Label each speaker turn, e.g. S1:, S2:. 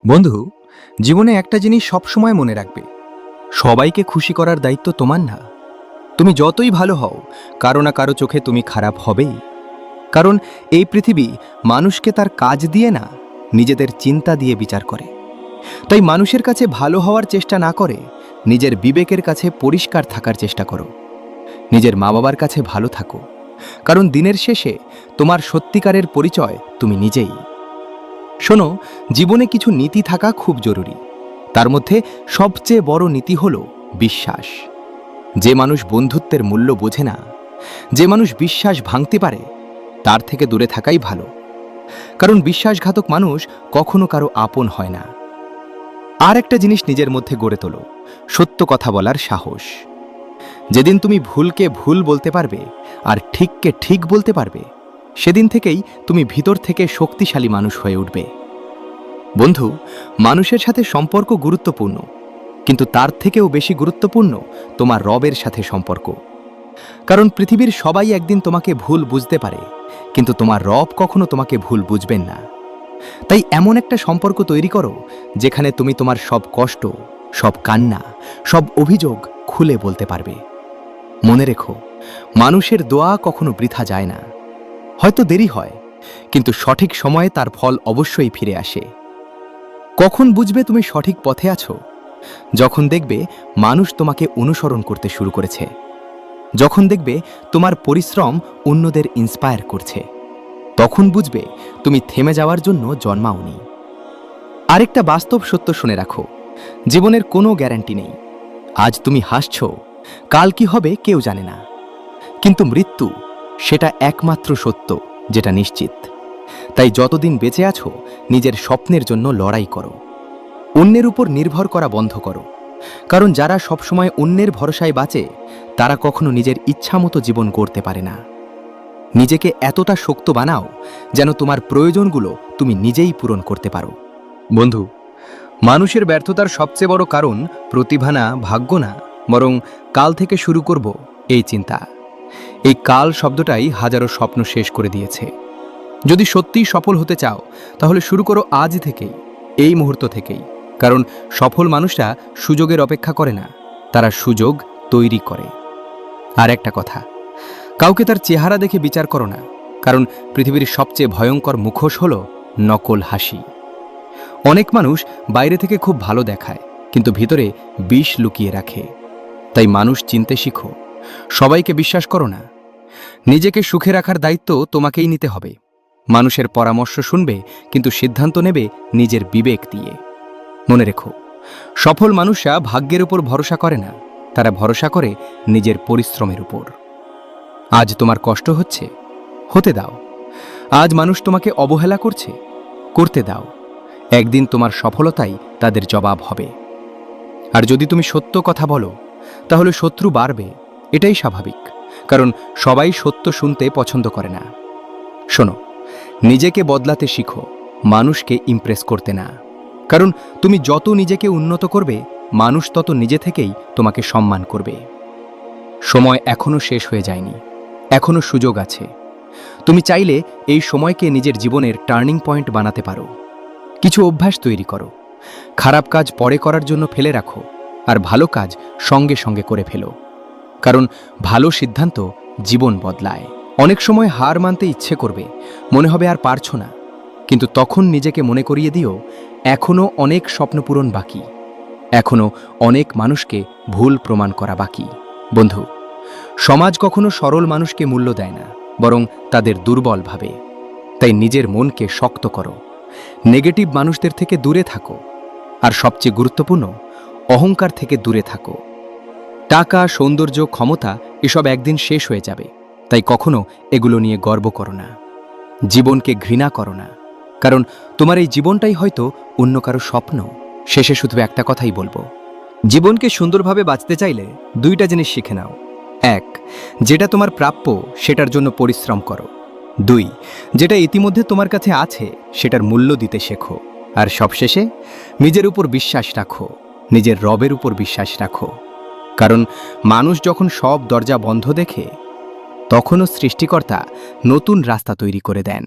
S1: বন্ধু, জীবনে একটা জিনিস সবসময় মনে রাখবে, সবাইকে খুশি করার দায়িত্ব তোমার না। তুমি যতই ভালো হও, কারো না কারো চোখে তুমি খারাপ হবেই। কারণ এই পৃথিবী মানুষকে তার কাজ দিয়ে না, নিজেদের চিন্তা দিয়ে বিচার করে। তাই মানুষের কাছে ভালো হওয়ার চেষ্টা না করে নিজের বিবেকের কাছে পরিষ্কার থাকার চেষ্টা করো। নিজের মা বাবার কাছে ভালো থাকো, কারণ দিনের শেষে তোমার সত্যিকারের পরিচয় তুমি নিজেই। শোনো, জীবনে কিছু নীতি থাকা খুব জরুরি। তার মধ্যে সবচেয়ে বড় নীতি হল বিশ্বাস। যে মানুষ বন্ধুত্বের মূল্য বোঝে না, যে মানুষ বিশ্বাস ভাঙতে পারে, তার থেকে দূরে থাকাই ভালো। কারণ বিশ্বাসঘাতক মানুষ কখনো কারো আপন হয় না। আর একটা জিনিস নিজের মধ্যে গড়ে তোলো, সত্য কথা বলার সাহস। যেদিন তুমি ভুলকে ভুল বলতে পারবে আর ঠিককে ঠিক বলতে পারবে, সেদিন থেকেই তুমি ভিতর থেকে শক্তিশালী মানুষ হয়ে উঠবে। বন্ধু, মানুষের সাথে সম্পর্ক গুরুত্বপূর্ণ, কিন্তু তার থেকেও বেশি গুরুত্বপূর্ণ তোমার রবের সাথে সম্পর্ক। কারণ পৃথিবীর সবাই একদিন তোমাকে ভুল বুঝতে পারে, কিন্তু তোমার রব কখনো তোমাকে ভুল বুঝবেন না। তাই এমন একটা সম্পর্ক তৈরি করো যেখানে তুমি তোমার সব কষ্ট, সব কান্না, সব অভিযোগ খুলে বলতে পারবে। মনে রেখো, মানুষের দোয়া কখনো বৃথা যায় না। হয়তো দেরি হয়, কিন্তু সঠিক সময়ে তার ফল অবশ্যই ফিরে আসে। কখন বুঝবে তুমি সঠিক পথে আছো? যখন দেখবে মানুষ তোমাকে অনুসরণ করতে শুরু করেছে, যখন দেখবে তোমার পরিশ্রম অন্যদের ইন্সপায়ার করছে, তখন বুঝবে তুমি থেমে যাওয়ার জন্য জন্মাওনি। আরেকটা বাস্তব সত্য শুনে রাখো, জীবনের কোনো গ্যারান্টি নেই। আজ তুমি হাসছ, কাল কি হবে কেউ জানে না। কিন্তু মৃত্যু, সেটা একমাত্র সত্য যেটা নিশ্চিত। তাই যতদিন বেঁচে আছো, নিজের স্বপ্নের জন্য লড়াই করো। অন্যের উপর নির্ভর করা বন্ধ করো। কারণ যারা সবসময় অন্যের ভরসায় বাঁচে, তারা কখনো নিজের ইচ্ছামতো জীবন গড়তে পারে না। নিজেকে এতটা শক্ত বানাও যেন তোমার প্রয়োজনগুলো তুমি নিজেই পূরণ করতে পারো। বন্ধু, মানুষের ব্যর্থতার সবচেয়ে বড় কারণ প্রতিভা না, ভাগ্য না, বরং কাল থেকে শুরু করব এই চিন্তা। এই কাল শব্দটাই হাজারো স্বপ্ন শেষ করে দিয়েছে। যদি সত্যিই সফল হতে চাও, তাহলে শুরু করো আজ থেকেই, এই মুহূর্ত থেকেই। কারণ সফল মানুষরা সুযোগের অপেক্ষা করে না, তারা সুযোগ তৈরি করে। আর একটা কথা, কাউকে তার চেহারা দেখে বিচার করো না। কারণ পৃথিবীর সবচেয়ে ভয়ঙ্কর মুখোশ হল নকল হাসি। অনেক মানুষ বাইরে থেকে খুব ভালো দেখায়, কিন্তু ভিতরে বিষ লুকিয়ে রাখে। তাই মানুষ চিনতে শিখো, সবাইকে বিশ্বাস করো না। নিজেকে সুখে রাখার দায়িত্ব তোমাকেই নিতে হবে। মানুষের পরামর্শ শুনবে, কিন্তু সিদ্ধান্ত নেবে নিজের বিবেক দিয়ে। মনে রেখো, সফল মানুষরা ভাগ্যের উপর ভরসা করে না, তারা ভরসা করে নিজের পরিশ্রমের উপর। আজ তোমার কষ্ট হচ্ছে, হতে দাও। আজ মানুষ তোমাকে অবহেলা করছে, করতে দাও। একদিন তোমার সফলতাই তাদের জবাব হবে। আর যদি তুমি সত্য কথা বলো, তাহলে শত্রু বাড়বে, এটাই স্বাভাবিক। কারণ সবাই সত্য শুনতে পছন্দ করে না। শোনো, নিজেকে বদলাতে শিখো, মানুষকে ইমপ্রেস করতে না। কারণ তুমি যত নিজেকে উন্নত করবে, মানুষ তত নিজে থেকেই তোমাকে সম্মান করবে। সময় এখনো শেষ হয়ে যায়নি, এখনো সুযোগ আছে। তুমি চাইলে এই সময়কে নিজের জীবনের টার্নিং পয়েন্ট বানাতে পারো। কিছু অভ্যাস তৈরি করো। খারাপ কাজ পরে করার জন্য ফেলে রাখো, আর ভালো কাজ সঙ্গে সঙ্গে করে ফেলো। কারণ ভালো সিদ্ধান্ত জীবন বদলায়। অনেক সময় হার মানতে ইচ্ছে করবে, মনে হবে আর পারছো না। কিন্তু তখন নিজেকে মনে করিয়ে দিও, এখনো অনেক স্বপ্ন পূরণ বাকি, এখনো অনেক মানুষকে ভুল প্রমাণ করা বাকি। বন্ধু, সমাজ কখনো সরল মানুষকে মূল্য দেয় না, বরং তাদের দুর্বল ভাবে। তাই নিজের মনকে শক্ত করো, নেগেটিভ মানুষদের থেকে দূরে থাকো। আর সবচেয়ে গুরুত্বপূর্ণ, অহংকার থেকে দূরে থাকো। টাকা, সৌন্দর্য, ক্ষমতা এসব একদিন শেষ হয়ে যাবে। তাই কখনো এগুলো নিয়ে গর্ব করো না। জীবনকে ঘৃণা করো না, কারণ তোমার এই জীবনটাই হয়তো অন্য কারো স্বপ্ন। শেষে শুধু একটা কথাই বলবো, জীবনকে সুন্দরভাবে বাঁচতে চাইলে দুইটা জিনিস শিখে নাও। এক, যেটা তোমার প্রাপ্য সেটার জন্য পরিশ্রম করো। দুই, যেটা ইতিমধ্যে তোমার কাছে আছে সেটার মূল্য দিতে শেখো। আর সবশেষে, নিজের উপর বিশ্বাস রাখো, নিজের রবের উপর বিশ্বাস রাখো। কারণ মানুষ যখন সব দরজা বন্ধ দেখে, তখনও সৃষ্টিকর্তা নতুন রাস্তা তৈরি করে দেন।